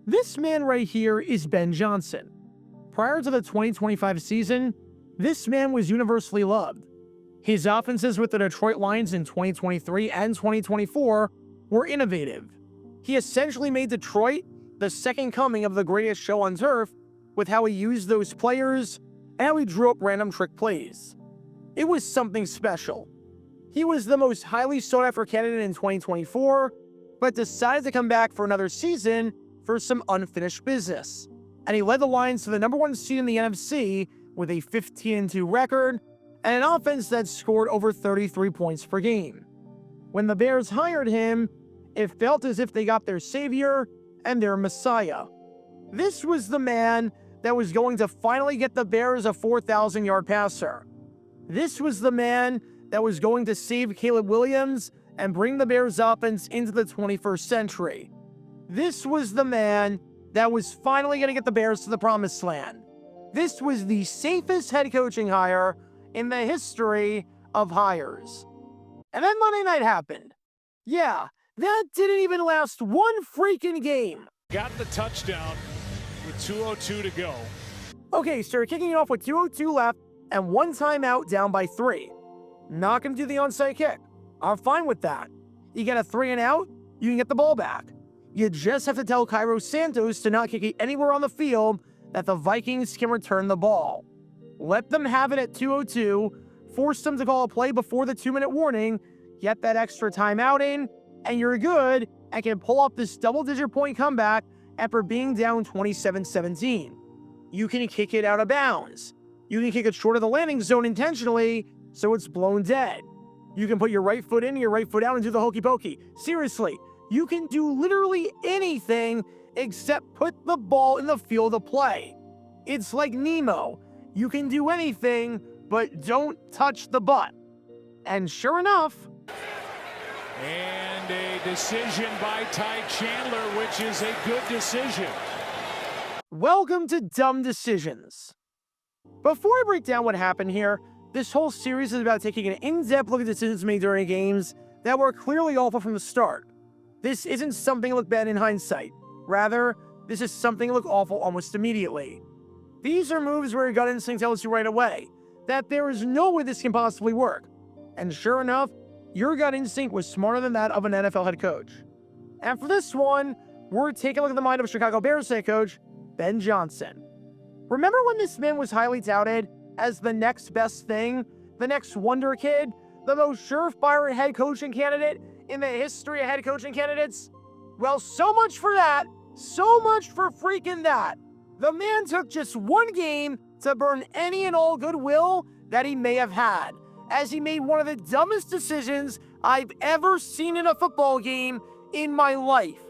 This man right here is Ben Johnson. Prior to the 2025 season, this man was universally loved. His offenses with the Detroit Lions in 2023 and 2024 were innovative. He essentially made Detroit the second coming of the greatest show on turf with how he used those players and how he drew up random trick plays. It was something special. He was the most highly sought-after candidate in 2024, but decided to come back for another season for some unfinished business. And he led the Lions to the #1 seed in the NFC with a 15-2 record and an offense that scored over 33 points per game. When the Bears hired him, it felt as if they got their savior and their messiah. This was the man that was going to finally get the Bears a 4,000-yard passer. This was the man that was going to save Caleb Williams and bring the Bears' offense into the 21st century. This was the man that was finally going to get the Bears to the promised land. This was the safest head coaching hire in the history of hires. And then Monday night happened. Yeah, that didn't even last one freaking game. Got the touchdown with 2:02 to go. Okay, so you're kicking it off with 2:02 left and one timeout down by 3. Not going to do the onside kick. I'm fine with that. You get a 3 and out, you can get the ball back. You just have to tell Cairo Santos to not kick it anywhere on the field that the Vikings can return the ball. Let them have it at 2:02, force them to call a play before the 2-minute warning, get that extra timeout in, and you're good and can pull off this double-digit point comeback after being down 27-17. You can kick it out of bounds. You can kick it short of the landing zone intentionally, so it's blown dead. You can put your right foot in, your right foot out, and do the hokey pokey. Seriously, you can do literally anything except put the ball in the field of play. It's like Nemo. You can do anything, but don't touch the butt. And sure enough... And a decision by Ty Chandler, which is a good decision. Welcome to Dumb Decisions. Before I break down what happened here, this whole series is about taking an in-depth look at decisions made during games that were clearly awful from the start. This isn't something to look bad in hindsight. Rather, this is something to look awful almost immediately. These are moves where your gut instinct tells you right away that there is no way this can possibly work. And sure enough, your gut instinct was smarter than that of an NFL head coach. And for this one, we're taking a look at the mind of Chicago Bears head coach, Ben Johnson. Remember when this man was highly touted as the next best thing, the next wonder kid, the most surefire head coaching candidate in the history of head coaching candidates? Well, so much for that. So much for freaking that. The man took just one game to burn any and all goodwill that he may have had, as he made one of the dumbest decisions I've ever seen in a football game in my life.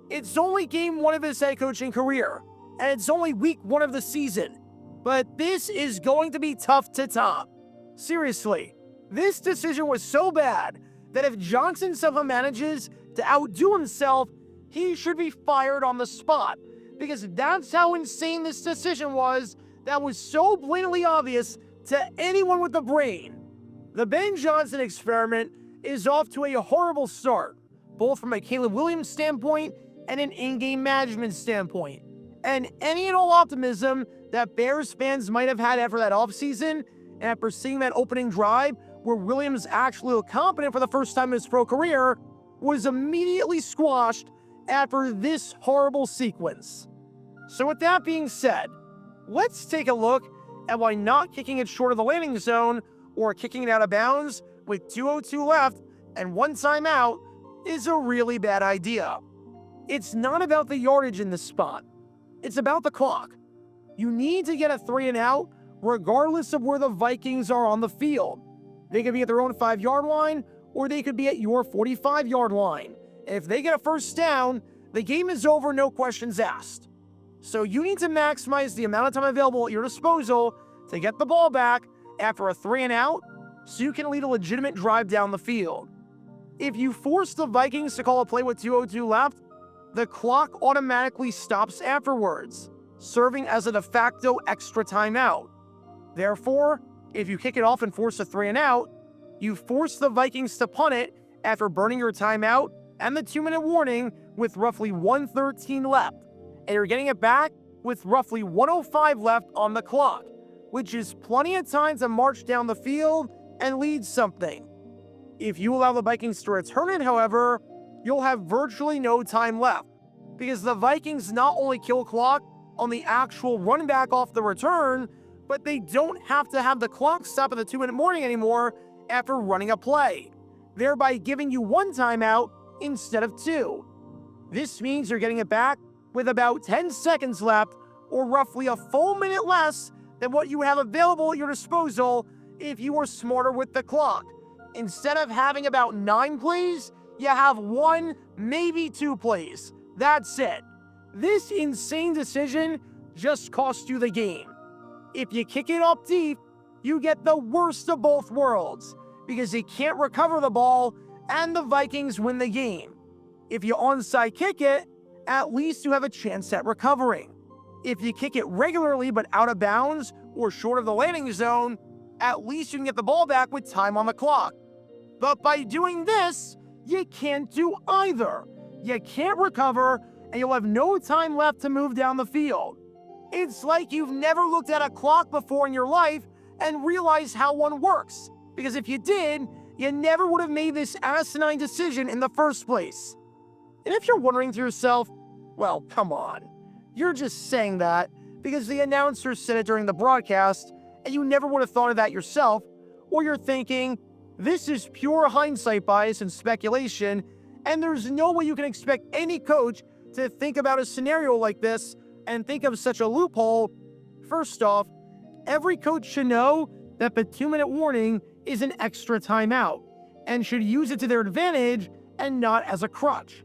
It's only game 1 of his head coaching career, and it's only week 1 of the season. But this is going to be tough to top. Seriously, this decision was so bad that if Johnson somehow manages to outdo himself, he should be fired on the spot, because that's how insane this decision was that was so blatantly obvious to anyone with a brain. The Ben Johnson experiment is off to a horrible start, both from a Caleb Williams standpoint and an in-game management standpoint. And any and all optimism that Bears fans might have had after that offseason and after seeing that opening drive where Williams actually looked competent for the first time in his pro career was immediately squashed after this horrible sequence. So with that being said, let's take a look at why not kicking it short of the landing zone or kicking it out of bounds with 2:02 left and one timeout is a really bad idea. It's not about the yardage in this spot. It's about the clock. You need to get a 3 and out regardless of where the Vikings are on the field. They could be at their own 5-yard line or they could be at your 45-yard line. If they get a first down, the game is over, no questions asked. So you need to maximize the amount of time available at your disposal to get the ball back after a 3 and out so you can lead a legitimate drive down the field. If you force the Vikings to call a play with 2:02 left, the clock automatically stops afterwards, serving as a de facto extra timeout. Therefore, if you kick it off and force a 3 and out, you force the Vikings to punt it after burning your timeout and the 2-minute warning with roughly 1:13 left. and you're getting it back with roughly 1:05 left on the clock, which is plenty of time to march down the field and lead something. If you allow the Vikings to return it, however, you'll have virtually no time left, because the Vikings not only kill clock on the actual run back off the return, but they don't have to have the clock stop at the 2-minute warning anymore after running a play, thereby giving you 1 timeout instead of 2. This means you're getting it back with about 10 seconds left, or roughly a full minute less than what you have available at your disposal if you were smarter with the clock. Instead of having about 9 plays, you have 1, maybe 2 plays. That's it. This insane decision just cost you the game. If you kick it up deep, you get the worst of both worlds, because they can't recover the ball and the Vikings win the game. If you onside kick it, at least you have a chance at recovering. If you kick it regularly but out of bounds or short of the landing zone, at least you can get the ball back with time on the clock. But by doing this, you can't do either. You can't recover, and you'll have no time left to move down the field. It's like you've never looked at a clock before in your life and realized how one works, because if you did, you never would have made this asinine decision in the first place. And if you're wondering to yourself, well, come on, you're just saying that because the announcer said it during the broadcast and you never would have thought of that yourself, or you're thinking, this is pure hindsight bias and speculation, and there's no way you can expect any coach to think about a scenario like this and think of such a loophole. First off, every coach should know that the 2-minute warning is an extra timeout and should use it to their advantage and not as a crutch.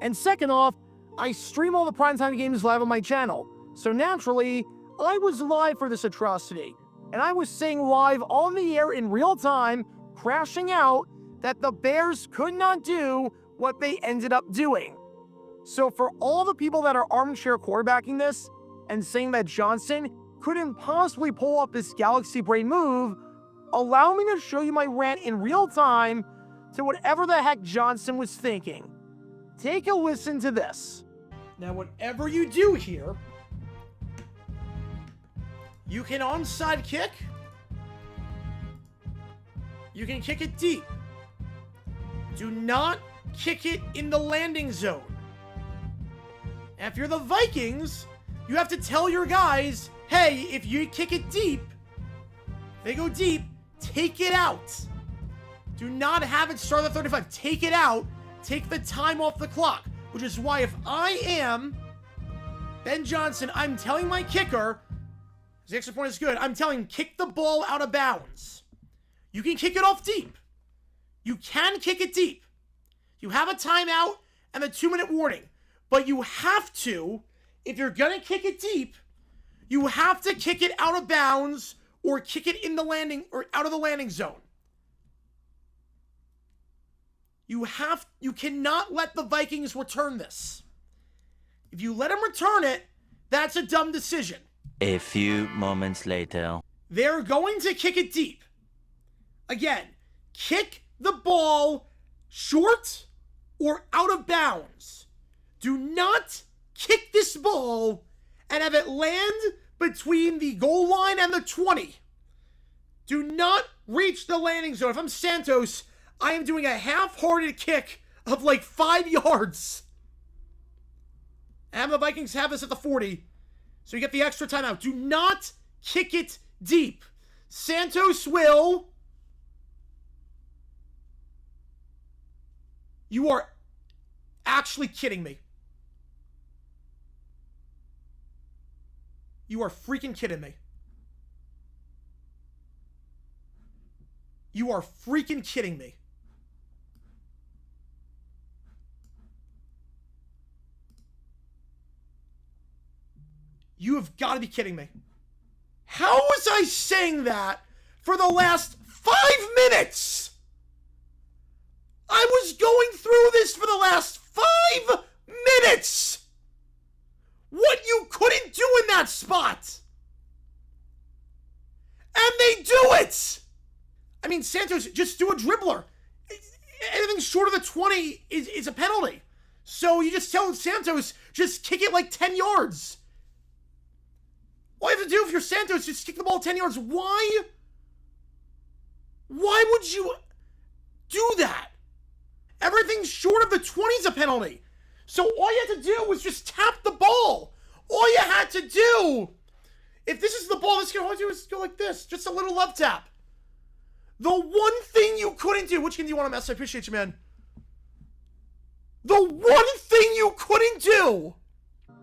And second off, I stream all the primetime games live on my channel, so naturally, I was live for this atrocity, and I was saying live on the air in real time, crashing out, that the Bears could not do what they ended up doing. So for all the people that are armchair quarterbacking this and saying that Johnson couldn't possibly pull off this galaxy brain move, allow me to show you my rant in real time to whatever the heck Johnson was thinking. Take a listen to this. Now, whatever you do here, you can onside kick. You can kick it deep. Do not kick it in the landing zone. If you're the Vikings, you have to tell your guys, hey, if you kick it deep, they go deep, take it out. Do not have it start at 35. Take it out. Take the time off the clock. Which is why if I am Ben Johnson, I'm telling my kicker, the extra point is good, I'm telling him, kick the ball out of bounds. You can kick it off deep. You can kick it deep. You have a timeout and a 2-minute warning. But you have to, if you're going to kick it deep, you have to kick it out of bounds or kick it in the landing or out of the landing zone. You cannot let the Vikings return this. If you let them return it, that's a dumb decision. A few moments later. They're going to kick it deep. Again, kick the ball short or out of bounds. Do not kick this ball and have it land between the goal line and the 20. Do not reach the landing zone. If I'm Santos, I am doing a half-hearted kick of like 5 yards. And the Vikings have this at the 40. So you get the extra timeout. Do not kick it deep. Santos will. You are actually kidding me. You are freaking kidding me. You are freaking kidding me. You have got to be kidding me. How was I saying that for the last 5 minutes? I was going through this for the last 5 minutes. What you couldn't do in that spot. And they do it. I mean, Santos, just do a dribbler. Anything short of the 20 is a penalty. So you just tell Santos, just kick it like 10 yards. All you have to do if you're Santos, just kick the ball 10 yards. Why? Why would you do that? Everything short of the 20 is a penalty. So all you had to do was just tap the ball. All you had to do, if this is the ball, this can all you do is go like this. Just a little love tap. The one thing you couldn't do, which game do you want to mess? I appreciate you, man. The one thing you couldn't do.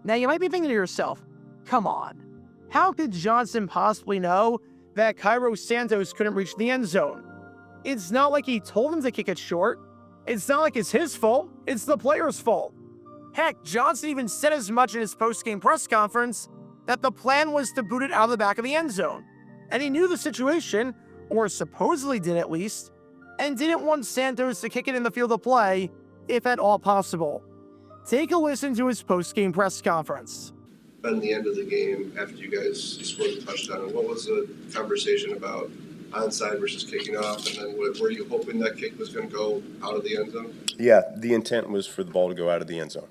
Now you might be thinking to yourself, come on. How could Johnson possibly know that Cairo Santos couldn't reach the end zone? It's not like he told him to kick it short. It's not like it's his fault. It's the player's fault. Heck, Johnson even said as much in his post-game press conference that the plan was to boot it out of the back of the end zone. And he knew the situation, or supposedly did at least, and didn't want Santos to kick it in the field of play, if at all possible. Take a listen to his post-game press conference. On the end of the game, after you guys scored the touchdown, what was the conversation about onside versus kicking off? And then were you hoping that kick was going to go out of the end zone? Yeah, the intent was for the ball to go out of the end zone.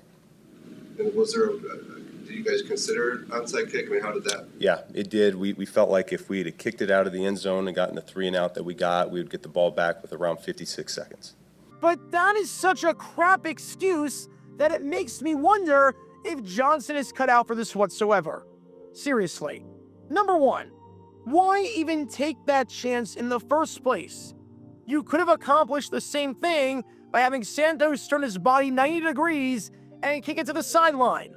And was there, did you guys consider onside kick? I mean, how did that? Yeah, it did. We felt like if we had kicked it out of the end zone and gotten the 3-and-out that we got, we would get the ball back with around 56 seconds. But that is such a crap excuse that it makes me wonder if Johnson is cut out for this whatsoever. Seriously. Number one, why even take that chance in the first place? You could have accomplished the same thing by having Santos turn his body 90 degrees and kick it to the sideline.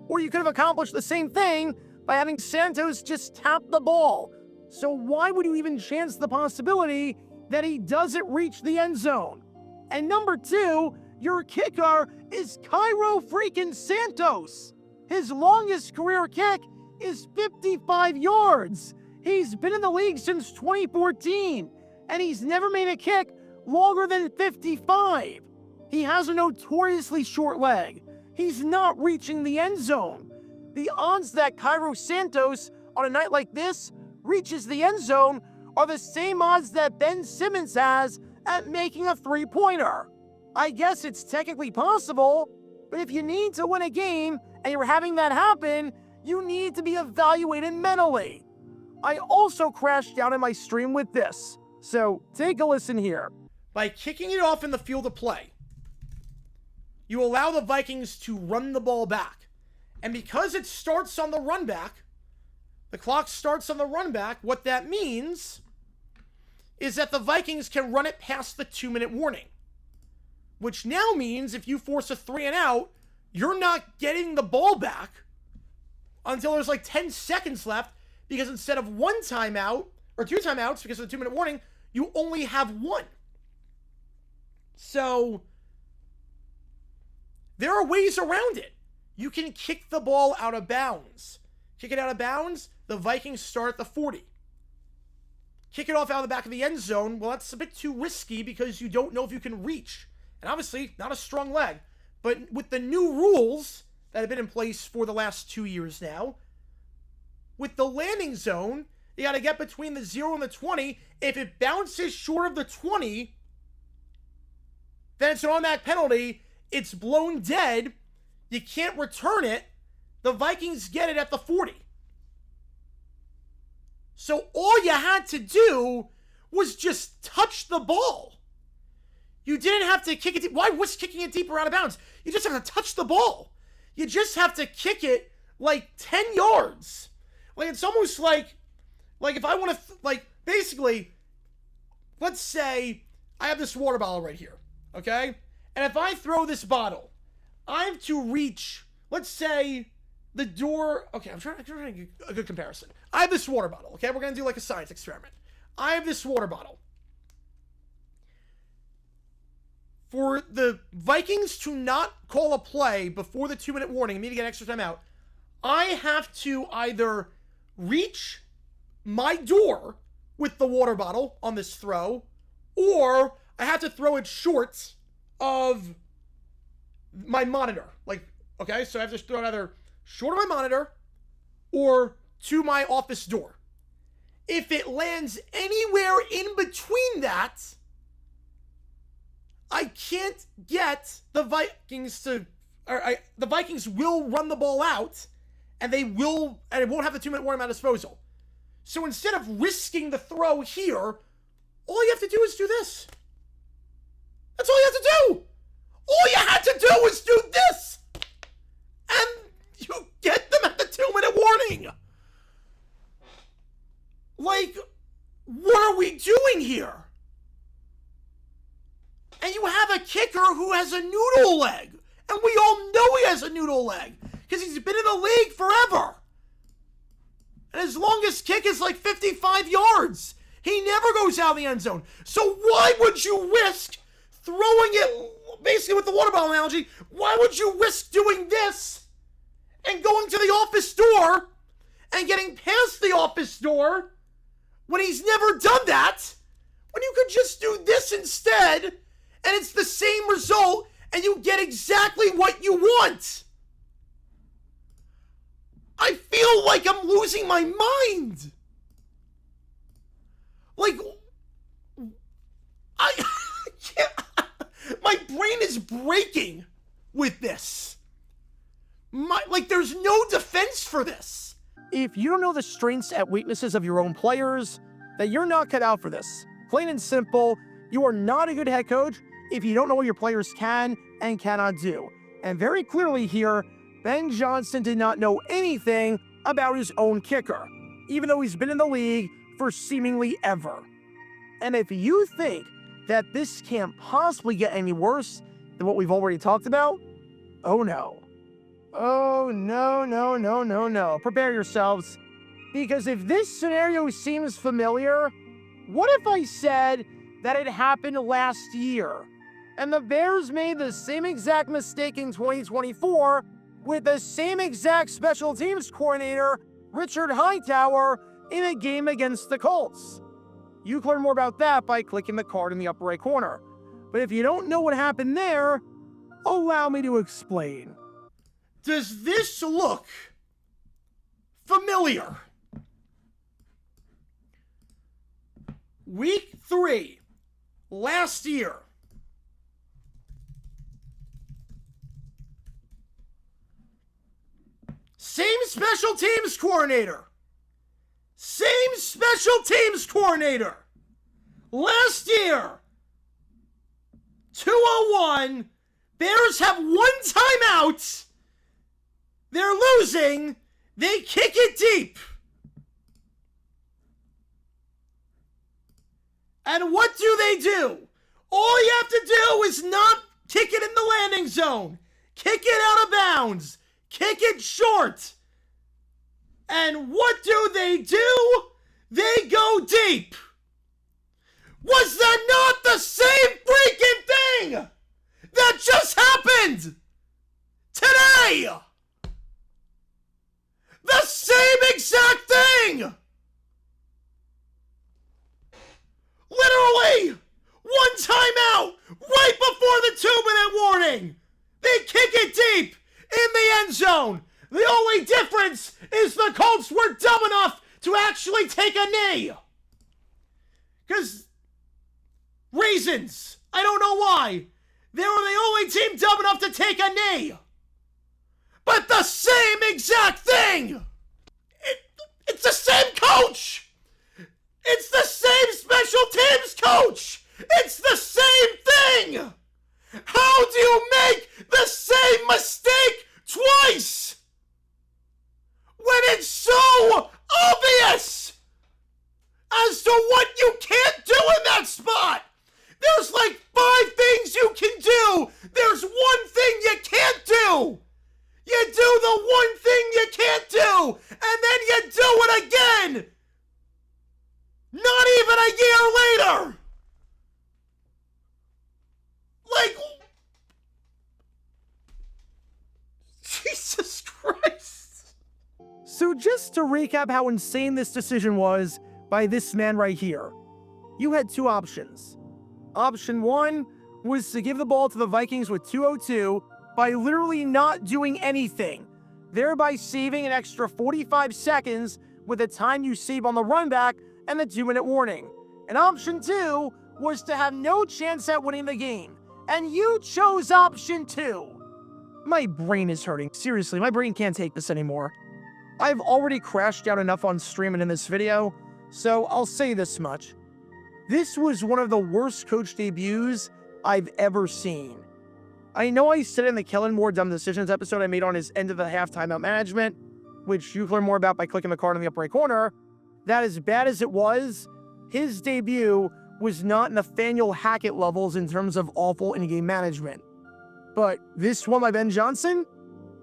Or you could have accomplished the same thing by having Santos just tap the ball. So why would you even chance the possibility that he doesn't reach the end zone? And number two, your kicker is Cairo freaking Santos. His longest career kick is 55 yards. He's been in the league since 2014, and he's never made a kick longer than 55. He has a notoriously short leg. He's not reaching the end zone. The odds that Cairo Santos, on a night like this, reaches the end zone are the same odds that Ben Simmons has at making a three-pointer. I guess it's technically possible, but if you need to win a game and you're having that happen, you need to be evaluated mentally. I also crashed out in my stream with this, so take a listen here. By kicking it off in the field of play, you allow the Vikings to run the ball back. And because it starts on the run back, the clock starts on the run back, what that means is that the Vikings can run it past the 2-minute warning. Which now means if you force a 3-and-out, you're not getting the ball back until there's like 10 seconds left, because instead of one timeout, or 2 timeouts because of the 2-minute warning, you only have 1. So there are ways around it. You can kick the ball out of bounds. Kick it out of bounds, the Vikings start at the 40. Kick it off out of the back of the end zone, well, that's a bit too risky because you don't know if you can reach. And obviously, not a strong leg. But with the new rules that have been in place for the last 2 years now, with the landing zone, you got to get between the 0 and the 20. If it bounces short of the 20, then it's an automatic penalty. It's blown dead. You can't return it. The Vikings get it at the 40. So all you had to do was just touch the ball. You didn't have to kick it. Why was kicking it deeper out of bounds? You just have to touch the ball. You just have to kick it like 10 yards. Like, it's almost like if I want to, basically, let's say I have this water bottle right here, okay? And if I throw this bottle, I have to reach, let's say, the door. Okay, I'm trying to get a good comparison. I have this water bottle, okay? We're going to do like a science experiment. I have this water bottle. For the Vikings to not call a play before the 2-minute warning, me to get extra time out, I have to either reach my door with the water bottle on this throw, or I have to throw it short of my monitor. Okay, so I have to throw it either short of my monitor or to my office door. If it lands anywhere in between that, I can't get the Vikings to the Vikings will run the ball out, and it won't have the 2-minute warning at disposal. So instead of risking the throw here, all you have to do is do this. That's all you have to do. All you had to do was do this. And you get them at the 2-minute warning. Like, what are we doing here? And you have a kicker who has a noodle leg. And we all know he has a noodle leg because he's been in the league forever. And his longest kick is like 55 yards. He never goes out of the end zone. So why would you risk throwing it, basically with the water bottle analogy, why would you risk doing this and going to the office door and getting past the office door when he's never done that, when you could just do this instead and it's the same result and you get exactly what you want? I feel like I'm losing my mind. Like, I can't, my brain is breaking with this. There's no defense for this. If you don't know the strengths and weaknesses of your own players, then you're not cut out for this. Plain and simple, you are not a good head coach if you don't know what your players can and cannot do. And very clearly here, Ben Johnson did not know anything about his own kicker, even though he's been in the league for seemingly ever. And if you think that this can't possibly get any worse than what we've already talked about, oh no. Oh no. Prepare yourselves, because if this scenario seems familiar, what if I said that it happened last year, and the Bears made the same exact mistake in 2024 with the same exact special teams coordinator, Richard Hightower, in a game against the Colts? You can learn more about that by clicking the card in the upper right corner. But if you don't know what happened there, allow me to explain. Does this look familiar? Week 3, last year. Same special teams coordinator. Same special teams coordinator. Last year. 2-0-1. Bears have one timeout. They're losing. They kick it deep. And what do? All you have to do is not kick it in the landing zone. Kick it out of bounds. Kick it short. And what do? They go deep. Was that not the same freaking thing that just happened today? The same exact thing. Literally, one timeout right before the 2-minute warning. They kick it deep in the end zone. The only difference is the Colts were dumb enough to actually take a knee. Because reasons. I don't know why. They were the only team dumb enough to take a knee. But the same exact thing. It's the same coach. It's the same special teams coach. It's the same thing. How do you make the same mistake twice when it's so obvious as to what you can't do in that spot? There's like 5 things you can do. There's one thing you can't do. You do the one thing you can't do, and then you do it again. Not even a year later. Like, Jesus Christ. So just to recap how insane this decision was by this man right here, you had 2 options. Option 1 was to give the ball to the Vikings with 2:02 by literally not doing anything, thereby saving an extra 45 seconds with the time you save on the run back and the 2-minute warning. And option 2 was to have no chance at winning the game. And you chose option 2. My brain is hurting. Seriously, my brain can't take this anymore. I've already crashed out enough on stream and in this video, so I'll say this much. This was one of the worst coach debuts I've ever seen. I know I said in the Kellen Moore Dumb Decisions episode I made on his end of the half timeout management, which you can learn more about by clicking the card in the upper right corner, that as bad as it was, his debut was not Nathaniel Hackett levels in terms of awful in-game management. But this one by Ben Johnson,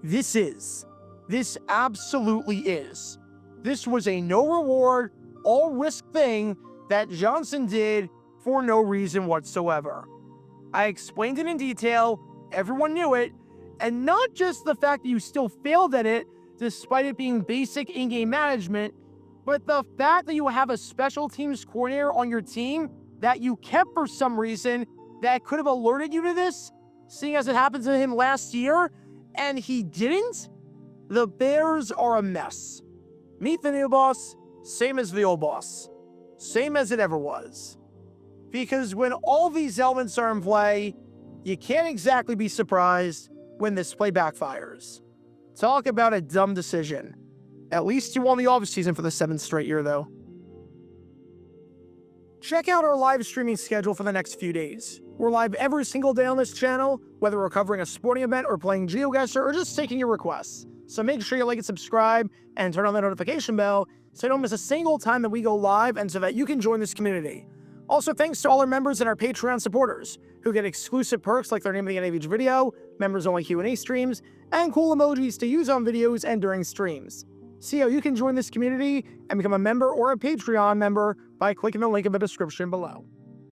this is. This absolutely is. This was a no-reward, all-risk thing that Johnson did for no reason whatsoever. I explained it in detail, everyone knew it, and not just the fact that you still failed at it, despite it being basic in-game management, but the fact that you have a special teams coordinator on your team that you kept for some reason that could have alerted you to this, seeing as it happened to him last year, and he didn't. The Bears are a mess. Meet the new boss, same as the old boss. Same as it ever was. Because when all these elements are in play, you can't exactly be surprised when this play backfires. Talk about a dumb decision. At least you won the offseason for the 7th straight year, though. Check out our live streaming schedule for the next few days. We're live every single day on this channel, whether we're covering a sporting event or playing GeoGuessr or just taking your requests. So make sure you like and subscribe and turn on the notification bell so you don't miss a single time that we go live and so that you can join this community. Also, thanks to all our members and our Patreon supporters who get exclusive perks like their name of the end of each video, members-only Q&A streams, and cool emojis to use on videos and during streams. See how you can join this community and become a member or a Patreon member by clicking the link in the description below.